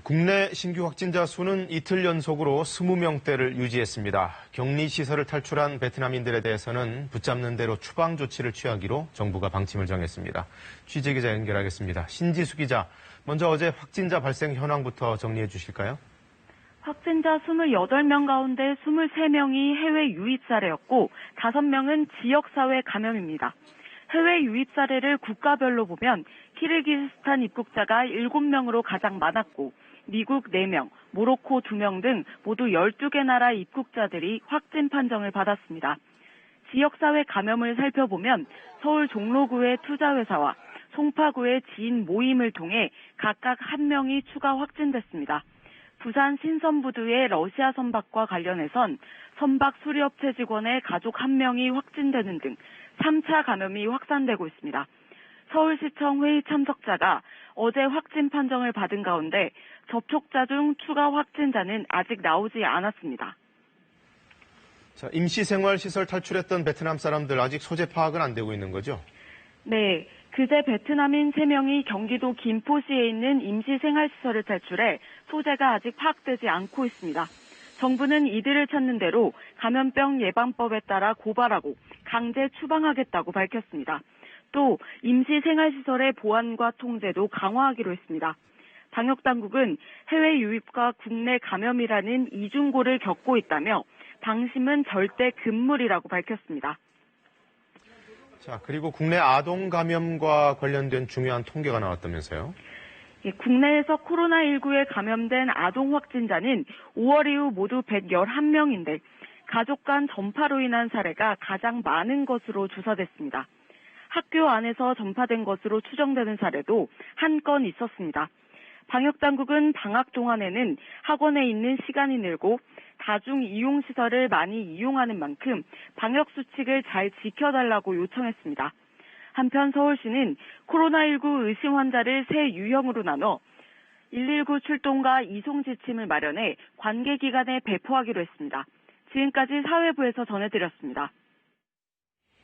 국내 신규 확진자 수는 이틀 연속으로 20명대를 유지했습니다. 격리시설을 탈출한 베트남인들에 대해서는 붙잡는 대로 추방 조치를 취하기로 정부가 방침을 정했습니다. 취재기자 연결하겠습니다. 신지수 기자, 먼저 어제 확진자 발생 현황부터 정리해 주실까요? 확진자 28명 가운데 23명이 해외 유입 사례였고 5명은 지역사회 감염입니다. 해외 유입 사례를 국가별로 보면 키르기스탄 입국자가 7명으로 가장 많았고 미국 4명, 모로코 2명 등 모두 12개 나라 입국자들이 확진 판정을 받았습니다. 지역사회 감염을 살펴보면 서울 종로구의 투자회사와 송파구의 지인 모임을 통해 각각 1명이 추가 확진됐습니다. 부산 신선부두의 러시아 선박과 관련해선 선박 수리업체 직원의 가족 1명이 확진되는 등 3차 감염이 확산되고 있습니다. 서울시청 회의 참석자가 어제 확진 판정을 받은 가운데 접촉자 중 추가 확진자는 아직 나오지 않았습니다. 자, 임시생활시설 탈출했던 베트남 사람들 아직 소재 파악은 안 되고 있는 거죠? 네, 그제 베트남인 3명이 경기도 김포시에 있는 임시생활시설을 탈출해 소재가 아직 파악되지 않고 있습니다. 정부는 이들을 찾는 대로 감염병 예방법에 따라 고발하고 강제 추방하겠다고 밝혔습니다. 또 임시생활시설의 보안과 통제도 강화하기로 했습니다. 방역당국은 해외 유입과 국내 감염이라는 이중고를 겪고 있다며 방심은 절대 금물이라고 밝혔습니다. 자, 그리고 국내 아동 감염과 관련된 중요한 통계가 나왔다면서요? 국내에서 코로나19에 감염된 아동 확진자는 5월 이후 모두 111명인데 가족 간 전파로 인한 사례가 가장 많은 것으로 조사됐습니다. 학교 안에서 전파된 것으로 추정되는 사례도 한 건 있었습니다. 방역당국은 방학 동안에는 학원에 있는 시간이 늘고 다중 이용시설을 많이 이용하는 만큼 방역수칙을 잘 지켜달라고 요청했습니다. 한편 서울시는 코로나19 의심 환자를 세 유형으로 나눠 119 출동과 이송 지침을 마련해 관계기관에 배포하기로 했습니다. 지금까지 사회부에서 전해드렸습니다.